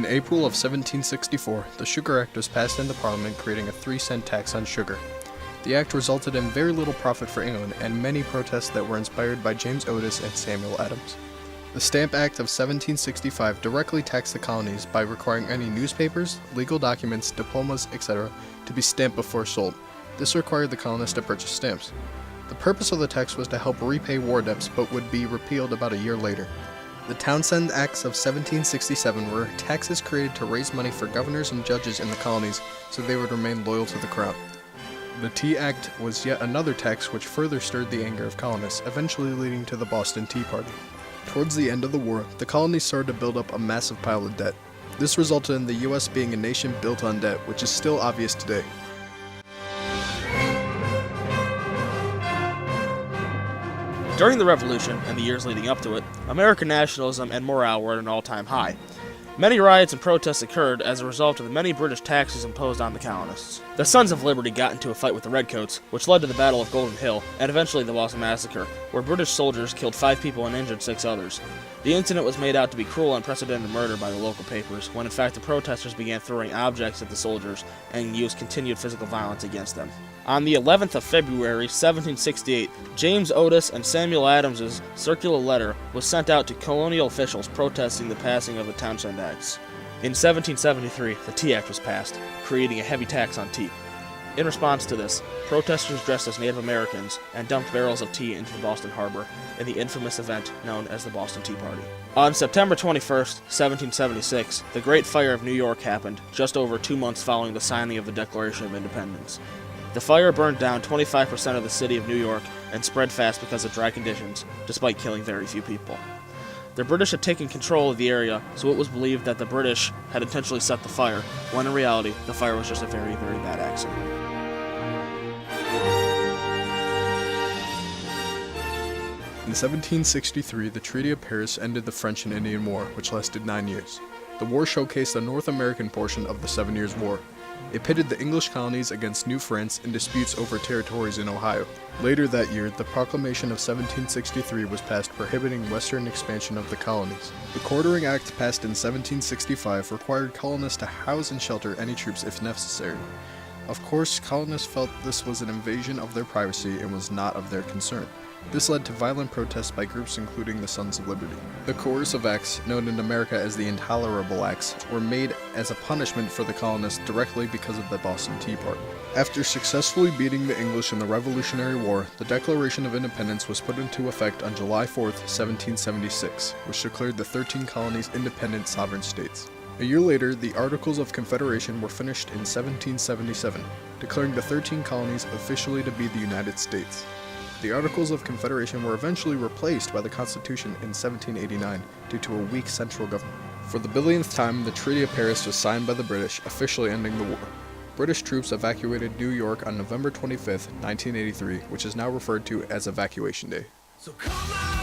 In April of 1764, the Sugar Act was passed into Parliament, creating a 3-cent tax on sugar. The act resulted in very little profit for England and many protests that were inspired by James Otis and Samuel Adams. The Stamp Act of 1765 directly taxed the colonies by requiring any newspapers, legal documents, diplomas, etc. to be stamped before sold. This required the colonists to purchase stamps. The purpose of the tax was to help repay war debts, but would be repealed about a year later. The Townsend Acts of 1767 were taxes created to raise money for governors and judges in the colonies so they would remain loyal to the crown. The Tea Act was yet another tax which further stirred the anger of colonists, eventually leading to the Boston Tea Party. Towards the end of the war, the colonies started to build up a massive pile of debt. This resulted in the U.S. being a nation built on debt, which is still obvious today. During the Revolution and the years leading up to it, American nationalism and morale were at an all-time high. Many riots and protests occurred as a result of the many British taxes imposed on the colonists. The Sons of Liberty got into a fight with the Redcoats, which led to the Battle of Golden Hill, and eventually the Boston Massacre, where British soldiers killed 5 people and injured 6 others. The incident was made out to be cruel and unprecedented murder by the local papers, when in fact the protesters began throwing objects at the soldiers and used continued physical violence against them. On the 11th of February, 1768, James Otis and Samuel Adams's circular letter was sent out to colonial officials protesting the passing of the Townsend Acts. In 1773, the Tea Act was passed, creating a heavy tax on tea. In response to this, protesters dressed as Native Americans and dumped barrels of tea into the Boston Harbor in the infamous event known as the Boston Tea Party. On September 21st, 1776, the Great Fire of New York happened, just over 2 months following the signing of the Declaration of Independence. The fire burned down 25% of the city of New York and spread fast because of dry conditions, despite killing very few people. The British had taken control of the area, so it was believed that the British had intentionally set the fire, when in reality, the fire was just a very, very bad accident. In 1763, the Treaty of Paris ended the French and Indian War, which lasted 9 years. The war showcased the North American portion of the 7 Years' War. It pitted the English colonies against New France in disputes over territories in Ohio. Later that year, the Proclamation of 1763 was passed prohibiting western expansion of the colonies. The Quartering Act passed in 1765 required colonists to house and shelter any troops if necessary. Of course, colonists felt this was an invasion of their privacy and was not of their concern. This led to violent protests by groups including the Sons of Liberty. The Coercive Acts, known in America as the Intolerable Acts, were made as a punishment for the colonists directly because of the Boston Tea Party. After successfully beating the English in the Revolutionary War, the Declaration of Independence was put into effect on July 4, 1776, which declared the 13 colonies independent sovereign states. A year later, the Articles of Confederation were finished in 1777, declaring the 13 colonies officially to be the United States. The Articles of Confederation were eventually replaced by the Constitution in 1789 due to a weak central government. For the billionth time, the Treaty of Paris was signed by the British, officially ending the war. British troops evacuated New York on November 25, 1983, which is now referred to as Evacuation Day. So come on!